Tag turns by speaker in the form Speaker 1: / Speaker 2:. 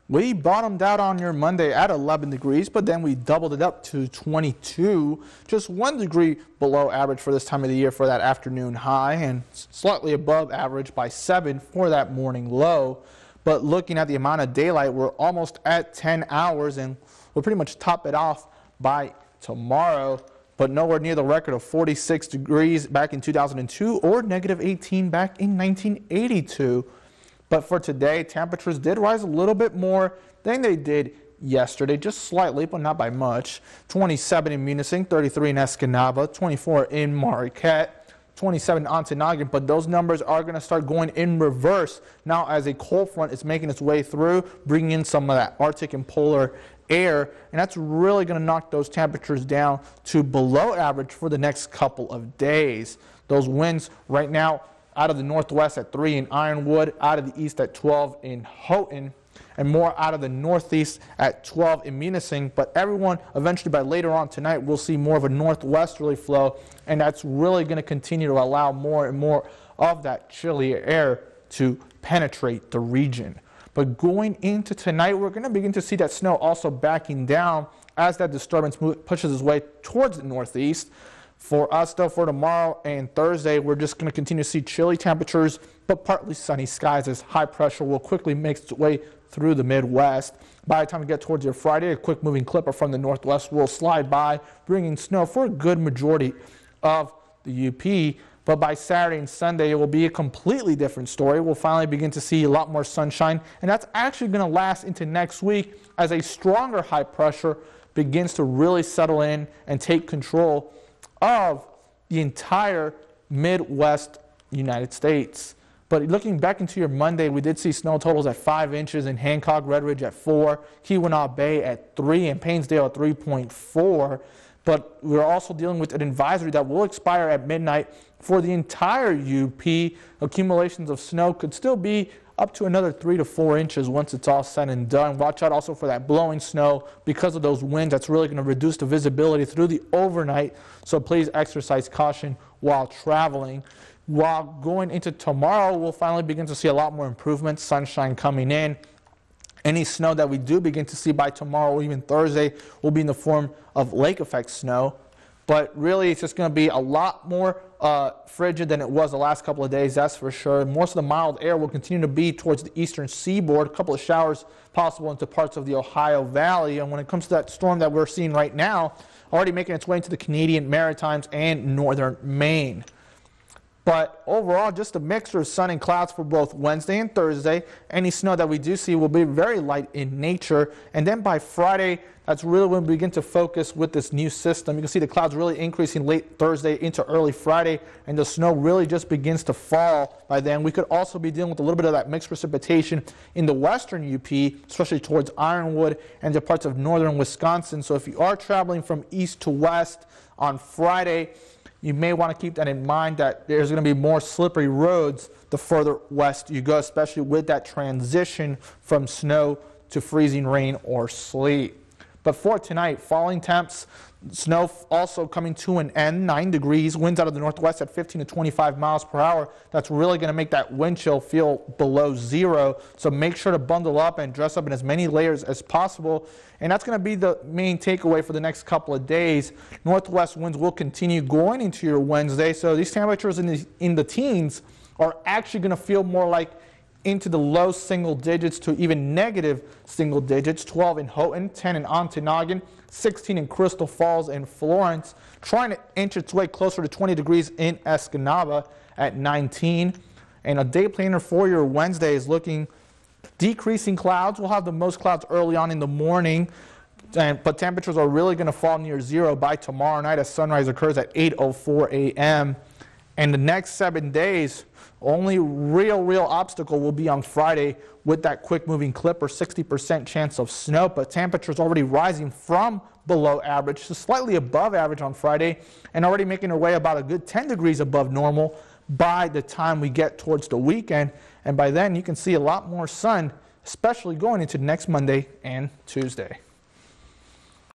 Speaker 1: We bottomed out on your Monday at 11 degrees, but then we doubled it up to 22, just 1 degree below average for this time of the year for that afternoon high, and slightly above average by 7 for that morning low. But looking at the amount of daylight, we're almost at 10 hours, and we'll pretty much top it off by tomorrow, but nowhere near the record of 46 degrees back in 2002 or negative 18 back in 1982. But for today, temperatures did rise a little bit more than they did yesterday, just slightly, but not by much. 27 in Munising, 33 in Escanaba, 24 in Marquette, 27 in Ontonagon, but those numbers are going to start going in reverse now as a cold front is making its way through, bringing in some of that Arctic and polar air, and that's really going to knock those temperatures down to below average for the next couple of days. Those winds right now out of the northwest at 3 in Ironwood, out of the east at 12 in Houghton, and more out of the northeast at 12 in Munising. But everyone, eventually by later on tonight, will see more of a northwesterly flow, and that's really going to continue to allow more and more of that chilly air to penetrate the region. But going into tonight, we're going to begin to see that snow also backing down as that disturbance pushes its way towards the northeast. For us, though, for tomorrow and Thursday, we're just going to continue to see chilly temperatures, but partly sunny skies as high pressure will quickly make its way through the Midwest. By the time we get towards your Friday, a quick moving clipper from the northwest will slide by, bringing snow for a good majority of the UP. But by Saturday and Sunday, it will be a completely different story. We'll finally begin to see a lot more sunshine, and that's actually going to last into next week as a stronger high pressure begins to really settle in and take control of the entire Midwest United States. But looking back into your Monday, we did see snow totals at 5 inches in Hancock, Red Ridge at 4, Keweenaw Bay at 3, and Painesdale at 3.4. But we're also dealing with an advisory that will expire at midnight for the entire UP. Accumulations of snow could still be up to another 3 to 4 inches once it's all said and done. Watch out also for that blowing snow because of those winds. That's really going to reduce the visibility through the overnight. So please exercise caution while traveling. While going into tomorrow, we'll finally begin to see a lot more improvements, sunshine coming in. Any snow that we do begin to see by tomorrow or even Thursday will be in the form of lake effect snow. But really, it's just going to be a lot more frigid than it was the last couple of days, that's for sure. Most of the mild air will continue to be towards the eastern seaboard. A couple of showers possible into parts of the Ohio Valley. And when it comes to that storm that we're seeing right now, already making its way into the Canadian Maritimes and northern Maine. But overall, just a mixture of sun and clouds for both Wednesday and Thursday. Any snow that we do see will be very light in nature. And then by Friday, that's really when we begin to focus with this new system. You can see the clouds really increasing late Thursday into early Friday, and the snow really just begins to fall by then. We could also be dealing with a little bit of that mixed precipitation in the western UP, especially towards Ironwood and the parts of northern Wisconsin. So if you are traveling from east to west on Friday, you may want to keep that in mind that there's going to be more slippery roads the further west you go, especially with that transition from snow to freezing rain or sleet. But for tonight, falling temps, snow also coming to an end, 9 degrees, winds out of the northwest at 15 to 25 miles per hour. That's really going to make that wind chill feel below zero. So make sure to bundle up and dress up in as many layers as possible. And that's going to be the main takeaway for the next couple of days. Northwest winds will continue going into your Wednesday. So these temperatures in the teens are actually going to feel more like into the low single digits to even negative single digits. 12 in Houghton, 10 in Ontonagon, 16 in Crystal Falls and Florence, trying to inch its way closer to 20 degrees in Escanaba at 19. And a day planner for your Wednesday is looking decreasing clouds. We'll have the most clouds early on in the morning, but temperatures are really going to fall near zero by tomorrow night as sunrise occurs at 8:04 a.m. And the next 7 days, only real obstacle will be on Friday with that quick moving clipper, 60% chance of snow, but temperatures already rising from below average to slightly above average on Friday and already making their way about a good 10 degrees above normal by the time we get towards the weekend. And by then you can see a lot more sun, especially going into next Monday and Tuesday.